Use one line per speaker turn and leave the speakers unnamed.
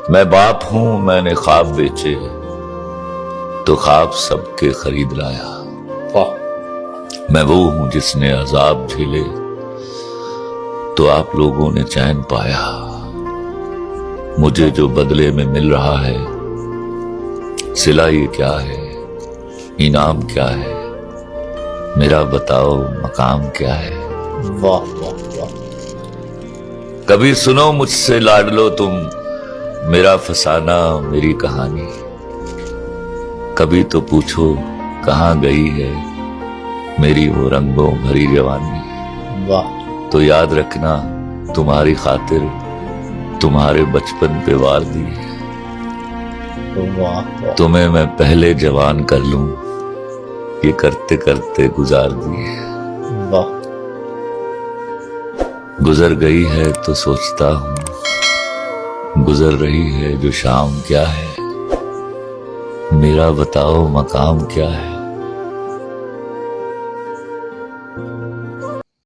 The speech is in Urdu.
میں باپ ہوں، میں نے خواب بیچے تو خواب سب کے خرید لایا۔ میں وہ ہوں جس نے عذاب جھیلے تو آپ لوگوں نے چین پایا۔ مجھے جو بدلے میں مل رہا ہے، صلہ یہ کیا ہے، انعام کیا ہے، میرا بتاؤ مقام کیا ہے؟
واہ واہ واہ،
کبھی سنو مجھ سے لاڈلو تم میرا فسانہ میری کہانی، کبھی تو پوچھو کہاں گئی ہے میری وہ رنگوں بھری جوانی۔
واہ
تو یاد رکھنا تمہاری خاطر تمہارے بچپن پہ وار دی،
واہ واہ،
تمہیں میں پہلے جوان کر لوں یہ کرتے کرتے گزار دی۔
واہ
گزر گئی ہے تو سوچتا ہوں گزر رہی ہے جو شام کیا ہے، میرا بتاؤ مقام کیا ہے؟